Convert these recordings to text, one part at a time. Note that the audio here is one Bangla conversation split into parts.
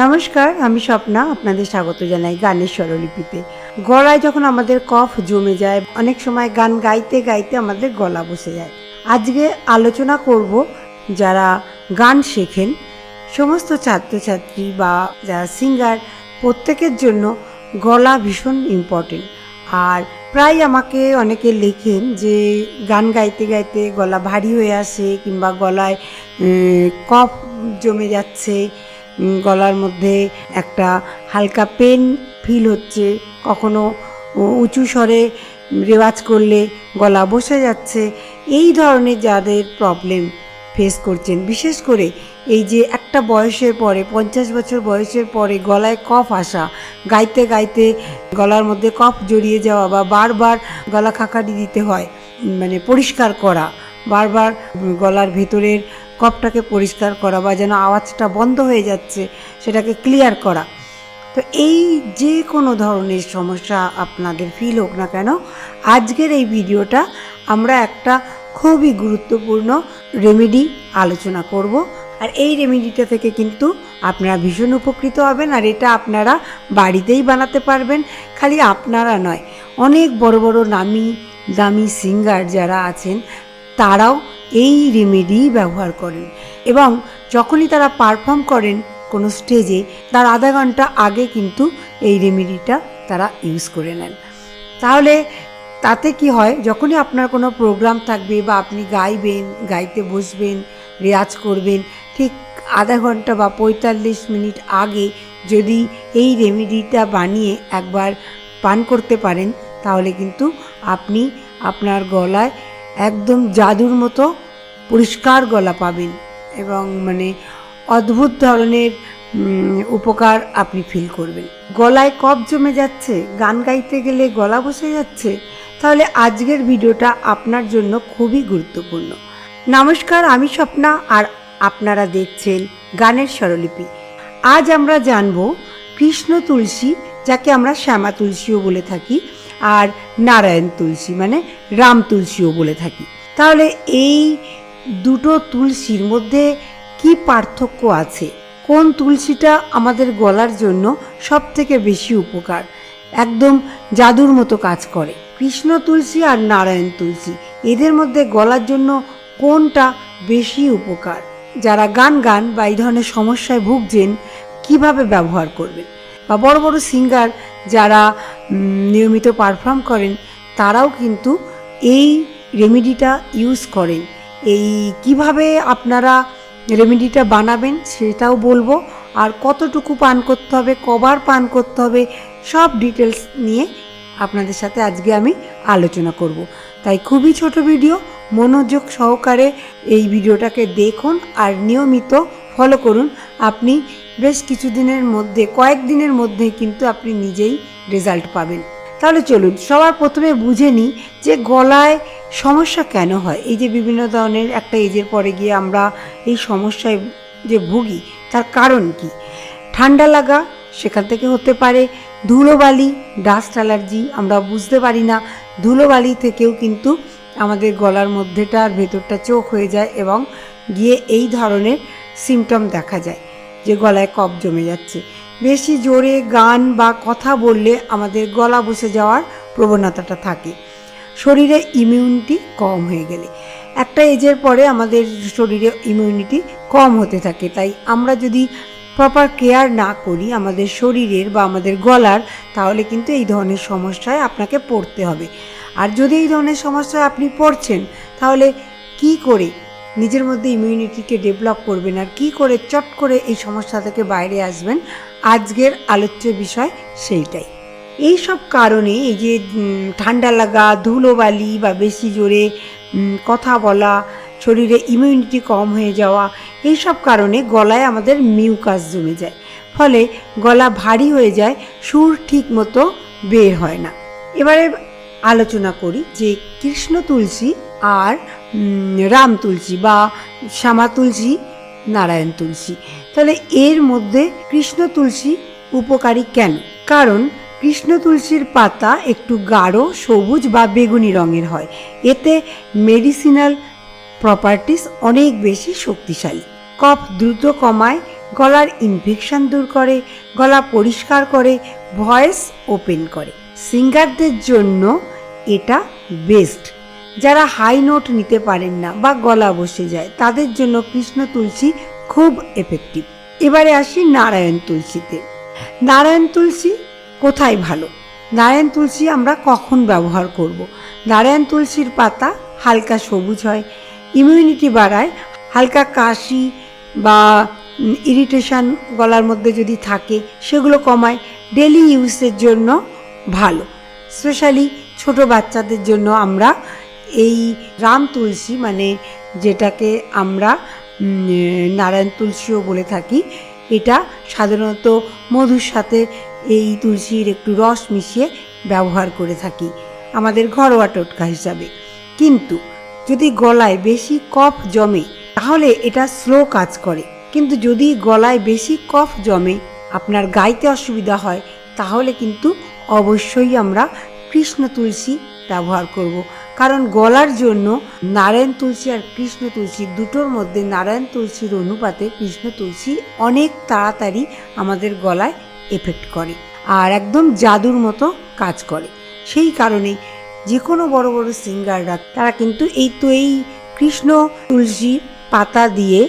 নমস্কার, আমি স্বপ্না। আপনাদের স্বাগত জানাই গানের স্বরলিপিতে। গলায় যখন আমাদের কফ জমে যায়, অনেক সময় গান গাইতে গাইতে আমাদের গলা বসে যায়। আজকে আলোচনা করব যারা গান শেখেন, সমস্ত ছাত্রছাত্রী বা যারা সিঙ্গার, প্রত্যেকের জন্য গলা ভীষণ ইম্পর্টেন্ট। আর প্রায় আমাকে অনেকে লেখেন যে গান গাইতে গাইতে গলা ভারী হয়ে আসে, কিংবা গলায় কফ জমে যাচ্ছে, গলার মধ্যে একটা হালকা পেন ফিল হচ্ছে, কখনো উঁচু স্বরে রেওয়াজ করলে গলা বসে যাচ্ছে। এই ধরনের যাদের প্রবলেম ফেস করছেন, বিশেষ করে এই যে একটা বয়সের পরে, 50 বছর বয়সের পরে গলায় কফ আসা, গাইতে গাইতে গলার মধ্যে কফ জড়িয়ে যাওয়া, বা বারবার গলা খাকারি দিতে হয়, মানে পরিষ্কার করা, বারবার গলার ভেতরের কফটাকে পরিষ্কার করা, বা যেন আওয়াজটা বন্ধ হয়ে যাচ্ছে সেটাকে ক্লিয়ার করা। তো এই যে কোনো ধরনের সমস্যা আপনাদের ফিল হোক না কেন, আজকের এই ভিডিওটা আমরা একটা খুবই গুরুত্বপূর্ণ রেমেডি আলোচনা করব। আর এই রেমেডিটা থেকে কিন্তু আপনারা ভীষণ উপকৃত হবেন। আর এটা আপনারা বাড়িতেই বানাতে পারবেন। খালি আপনারা নয়, অনেক বড় বড় নামি দামি সিঙ্গার যারা আছেন তারাও এই রেমেডি ব্যবহার করেন, এবং যখনই তারা পারফর্ম করেন কোনো স্টেজে, তার আধা ঘন্টা আগে কিন্তু এই রেমেডিটা তারা ইউজ করে নেন। তাহলে তাতে কি হয়, যখনই আপনার কোনো প্রোগ্রাম থাকবে বা আপনি গাইবেন, গাইতে বসবেন, রেয়াজ করবেন, ঠিক আধা ঘন্টা বা 45 মিনিট আগে যদি এই রেমেডিটা বানিয়ে একবার পান করতে পারেন, তাহলে কিন্তু আপনি আপনার গলায় একদম জাদুর মতো পরিষ্কার গলা পাবেন, এবং মানে অদ্ভুত ধরনের উপকার আপনি ফিল করবেন। গলায় কফ জমে যাচ্ছে, গান গাইতে গেলে গলা বসে যাচ্ছে, তাহলে আজকের ভিডিওটা আপনার জন্য খুবই গুরুত্বপূর্ণ। নমস্কার, আমি স্বপ্না, আর আপনারা দেখছেন গানের স্বরলিপি। আজ আমরা জানব কৃষ্ণ তুলসী, যাকে আমরা শ্যামা তুলসীও বলে থাকি, আর নারায়ণ তুলসী মানে রাম তুলসীও বলে থাকি। তাহলে এই দুটো তুলসীর মধ্যে কি পার্থক্য আছে? কোন তুলসীটা আমাদের গলার জন্য সব থেকে বেশি উপকার, একদম জাদুর মতো কাজ করে? কৃষ্ণ তুলসী আর নারায়ণ তুলসী, এদের মধ্যে গলার জন্য কোনটা বেশি উপকার? যারা গান বা এই ধরনের সমস্যায় ভুগছেন, কিভাবে ব্যবহার করবেন? বা বড় বড় সিঙ্গার যারা নিয়মিত পারফর্ম করেন, তারাও কিন্তু এই রেমেডিটা ইউজ করেন। এই কিভাবে আপনারা রেমেডিটা বানাবেন সেটাও বলবো, আর কতটুকু পান করতে হবে, কবার পান করতে হবে, সব ডিটেলস নিয়ে আপনাদের সাথে আজকে আমি আলোচনা করব। তাই খুবই ছোট ভিডিও, মনোযোগ সহকারে এই ভিডিওটাকে দেখুন আর নিয়মিত ফলো করুন। আপনি বেশ কিছুদিনের মধ্যে, কয়েকদিনের মধ্যেই কিন্তু আপনি নিজেই রেজাল্ট পাবেন। তাহলে চলুন সবার প্রথমে বুঝে নিই যে গলায় সমস্যা কেন হয়। এই যে বিভিন্ন ধরনের একটা এজের পরে গিয়ে আমরা এই সমস্যায় যে ভুগি, তার কারণ কি? ঠান্ডা লাগা সেখান থেকে হতে পারে, ধুলোবালি, ডাস্ট অ্যালার্জি, আমরা বুঝতে পারি না, ধুলোবালি থেকেও কিন্তু আমাদের গলার মধ্যেটার ভেতরটা চোখ হয়ে যায়, এবং গিয়ে এই ধরনের সিমটম দেখা যায় যে গলায় কফ জমে যাচ্ছে। বেশি জোরে গান বা কথা বললে আমাদের গলা বসে যাওয়ার প্রবণতাটা থাকে। শরীরে ইমিউনিটি কম হয়ে গেলে, একটা এজের পরে আমাদের শরীরে ইমিউনিটি কম হতে থাকে। তাই আমরা যদি প্রপার কেয়ার না করি আমাদের শরীরের বা আমাদের গলার, তাহলে কিন্তু এই ধরনের সমস্যায় আপনাকে পড়তে হবে। আর যদি এই ধরনের সমস্যায় আপনি পড়ছেন, তাহলে কি করে নিজের মধ্যে ইমিউনিটিকে ডেভেলপ করবেন, আর কি করে চট করে এই সমস্যা থেকে বাইরে আসবেন, আজকের আলোচ্য বিষয় সেইটাই। এই সব কারণে, এই যে ঠান্ডা লাগা, ধুলোবালি বা বেশি জোরে কথা বলা, শরীরে ইমিউনিটি কম হয়ে যাওয়া, এই সব কারণে গলায় আমাদের মিউকাস জমে যায়, ফলে গলা ভারী হয়ে যায়, সুর ঠিক মতো বের হয় না। এবারে আলোচনা করি যে কৃষ্ণ তুলসী আর রাম তুলসী বা শ্যামা তুলসী, নারায়ণ তুলসী। তাহলে এর মধ্যে কৃষ্ণ তুলসী উপকারী কেন? কারণ কৃষ্ণ তুলসীর পাতা একটু গাঢ় সবুজ বা বেগুনি রঙের হয়। এতে মেডিসিনাল প্রপার্টিস অনেক বেশি শক্তিশালী। কফ দ্রুত কমায়, গলার ইনফেকশন দূর করে, গলা পরিষ্কার করে, ভয়েস ওপেন করে। সিঙ্গারদের জন্য এটা বেস্ট। যারা হাই নোট নিতে পারেন না বা গলা বসে যায় তাদের জন্য কৃষ্ণ তুলসী খুব এফেক্টিভ। এবারে আসি নারায়ণ তুলসীতে। নারায়ণ তুলসী কোথায় ভালো? নারায়ণ তুলসী আমরা কখন ব্যবহার করব? নারায়ণ তুলসীর পাতা হালকা সবুজ হয়, ইমিউনিটি বাড়ায়, হালকা কাশি বা ইরিটেশন গলার মধ্যে যদি থাকে সেগুলো কমায়, ডেলি ইউজের জন্য ভালো। স্পেশালি ছোট বাচ্চাদের জন্য আমরা এই রাম তুলসী, মানে যেটাকে আমরা নারায়ণ তুলসীও বলে থাকি, এটা সাধারণত মধুর সাথে এই তুলসীর একটু রস মিশিয়ে ব্যবহার করে থাকি আমাদের ঘরোয়া টোটকা হিসাবে। কিন্তু যদি গলায় বেশি কফ জমে তাহলে এটা স্লো কাজ করে। কিন্তু যদি গলায় বেশি কফ জমে, আপনার গাইতে অসুবিধা হয়, তাহলে কিন্তু অবশ্যই আমরা কৃষ্ণ তুলসী ব্যবহার করব। কারণ গলার জন্য নারায়ণ তুলসী আর কৃষ্ণ তুলসী দুটোর মধ্যে নারায়ণ তুলসীর অনুপাতে কৃষ্ণ তুলসী অনেক তাড়াতাড়ি আমাদের গলায় এফেক্ট করে আর একদম জাদুর মতো কাজ করে। সেই কারণে যে কোনো বড় বড় সিঙ্গাররা তারা কিন্তু এই কৃষ্ণ তুলসী পাতা দিয়ে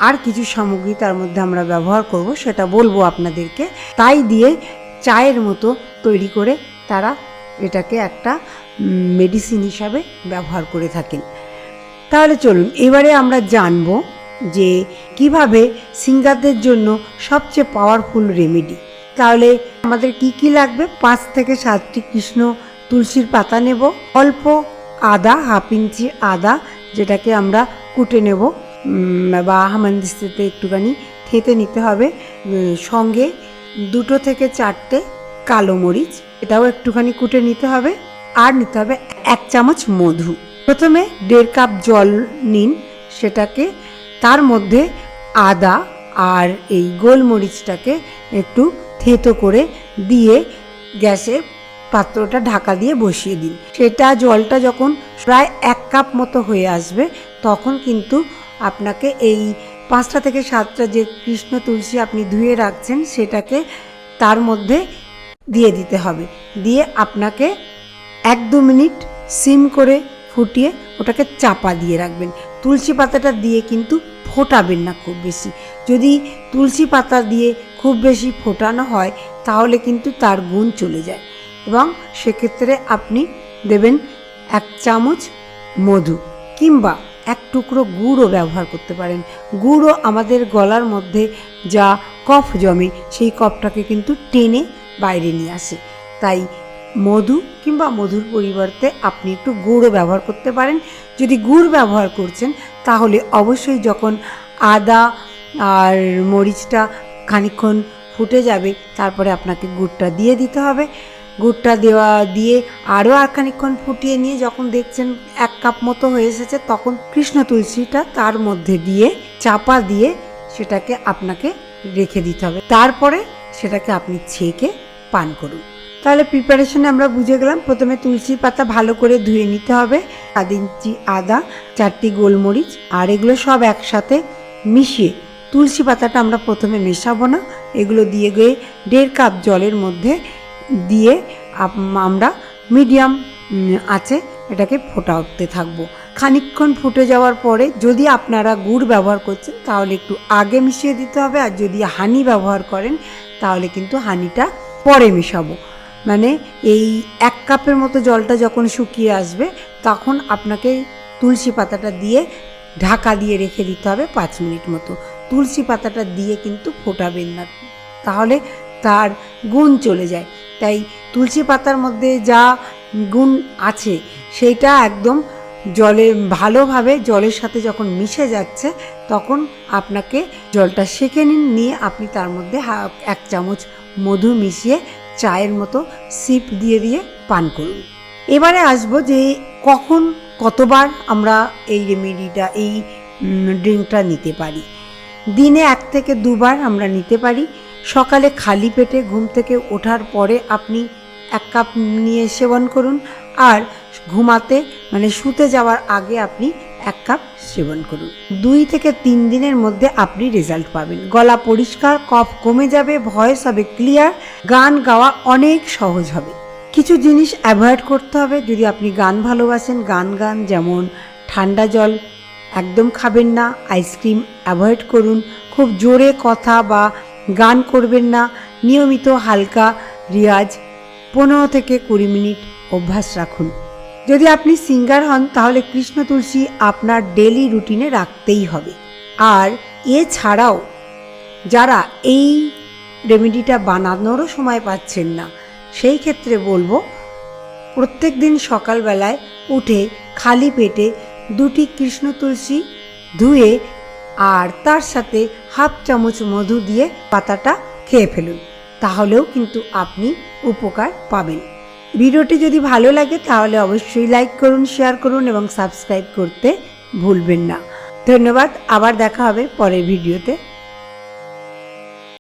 আর কিছু সামগ্রী তার মধ্যে আমরা ব্যবহার করব, সেটা বলবো আপনাদেরকে, তাই দিয়ে চায়ের মতো তৈরি করে তারা এটাকে একটা মেডিসিন হিসাবে ব্যবহার করে থাকেন। তাহলে চলুন এবারে আমরা জানবো যে কিভাবে সিঙ্গারদের জন্য সবচেয়ে পাওয়ারফুল রেমেডি। তাহলে আমাদের কি কি লাগবে? 5 থেকে 7টি কৃষ্ণ তুলসীর পাতা নেব, অল্প আদা, হাফ ইঞ্চি আদা, যেটাকে আমরা কুটে নেব বা হামানদিস্তাতে একটুখানি থেঁতে নিতে হবে, সঙ্গে 2 থেকে 4টে কালো মরিচ, এটাও একটুখানি কুটে নিতে হবে, আর নিতে হবে 1 চামচ মধু। প্রথমে 1.5 কাপ জল নিন, সেটাকে তার মধ্যে আদা আর এই গোলমরিচটাকে একটু থেঁতো করে দিয়ে গ্যাসে পাত্রটা ঢাকা দিয়ে বসিয়ে দিন। সেটা জলটা যখন প্রায় 1 কাপ মতো হয়ে আসবে তখন কিন্তু আপনাকে এই 5টা থেকে 7টা যে কৃষ্ণ তুলসী আপনি ধুয়ে রাখছেন সেটাকে তার মধ্যে দিয়ে দিতে হবে। দিয়ে আপনাকে 1-2 মিনিট সিম করে ফুটিয়ে ওটাকে চাপা দিয়ে রাখবেন। তুলসী পাতাটা দিয়ে কিন্তু ফোটাবেন না খুব বেশি। যদি তুলসী পাতা দিয়ে খুব বেশি ফোটানো হয় তাহলে কিন্তু তার গুণ চলে যায়, এবং সেক্ষেত্রে আপনি দেবেন 1 চামচ মধু, কিংবা 1 টুকরো গুড়ও ব্যবহার করতে পারেন। গুড়ও আমাদের গলার মধ্যে যা কফ জমে সেই কফটাকে কিন্তু টেনে বাইরে নিয়ে আসে। তাই মধু কিংবা মধুর পরিবর্তে আপনি একটু গুড়ও ব্যবহার করতে পারেন। যদি গুড় ব্যবহার করছেন তাহলে অবশ্যই যখন আদা আর মরিচটা খানিকক্ষণ ফুটে যাবে তারপরে আপনাকে গুড়টা দিয়ে দিতে হবে। গুড়টা দিয়ে আরও আর খানিকক্ষণ ফুটিয়ে নিয়ে যখন দেখছেন 1 কাপ মতো হয়ে এসেছে তখন কৃষ্ণ তুলসীটা তার মধ্যে দিয়ে চাপা দিয়ে সেটাকে আপনাকে রেখে দিতে হবে। তারপরে সেটাকে আপনি ছেঁকে পান করুন। তাহলে প্রিপারেশনে আমরা বুঝে গেলাম। প্রথমে তুলসীর পাতা ভালো করে ধুয়ে নিতে হবে, 1 ইঞ্চি আদা, 4টি গোলমরিচ, আর এগুলো সব একসাথে মিশিয়ে, তুলসী পাতাটা আমরা প্রথমে মেশাবো না, এগুলো দিয়ে গিয়ে 1.5 কাপ জলের মধ্যে দিয়ে আমরা মিডিয়াম আঁচে এটাকে ফোটাতে থাকবো। খানিকক্ষণ ফুটে যাওয়ার পরে যদি আপনারা গুড় ব্যবহার করছেন তাহলে একটু আগে মিশিয়ে দিতে হবে, আর যদি হানি ব্যবহার করেন তাহলে কিন্তু হানিটা পরে মেশাবো। মানে এই 1 কাপের মতো জলটা যখন শুকিয়ে আসবে তখন আপনাকে তুলসী পাতাটা দিয়ে ঢাকা দিয়ে রেখে দিতে হবে 5 মিনিট মতো। তুলসী পাতাটা দিয়ে কিন্তু ফোটাবেন না, তাহলে তার গুণ চলে যায়। তাই তুলসী পাতার মধ্যে যা গুণ আছে সেইটা একদম ভালোভাবে জলের সাথে যখন মিশে যাচ্ছে তখন আপনাকে জলটা সেঁকে নিয়ে আপনি তার মধ্যে 1 চামচ মধু মিশিয়ে চায়ের মতো সিপ দিয়ে দিয়ে পান করুন। এবারে আসবো যে কতবার আমরা এই রেমেডিটা, এই ড্রিঙ্কটা নিতে পারি। দিনে 1 থেকে 2 বার আমরা নিতে পারি। সকালে খালি পেটে ঘুম থেকে ওঠার পরে আপনি 1 কাপ নিয়ে সেবন করুন, আর ঘুমাতে মানে শুতে যাওয়ার আগে আপনি 1 কাপ সেবন করুন। 2 থেকে 3 দিনের মধ্যে আপনি রেজাল্ট পাবেন। গলা পরিষ্কার, কফ কমে যাবে, ভয়েস হবে ক্লিয়ার, গান গাওয়া অনেক সহজ হবে। কিছু জিনিস অ্যাভয়েড করতে হবে যদি আপনি গান ভালোবাসেন। গান যেমন ঠান্ডা জল একদম খাবেন না, আইসক্রিম অ্যাভয়েড করুন, খুব জোরে কথা বা গান করবেন না। নিয়মিত হালকা রিয়াজ 15 থেকে 20 মিনিট অভ্যাস রাখুন। যদি আপনি সিঙ্গার হন তাহলে কৃষ্ণ তুলসী আপনার ডেলি রুটিনে রাখতেই হবে। আর এছাড়াও যারা এই রেমেডিটা বানানোরও সময় পাচ্ছেন না, সেই ক্ষেত্রে বলবো প্রত্যেক দিন সকালবেলায় উঠে খালি পেটে 2টি কৃষ্ণ তুলসী ধুয়ে আর তার সাথে হাফ চামচ মধু দিয়ে পাতাটা খেয়ে ফেলুন, তাহলেও কিন্তু আপনি উপকার পাবেন। ভিডিওটি যদি ভালো লাগে তাহলে অবশ্যই লাইক করুন, শেয়ার করুন এবং সাবস্ক্রাইব করতে ভুলবেন না। ধন্যবাদ। আবার দেখা হবে পরের ভিডিওতে।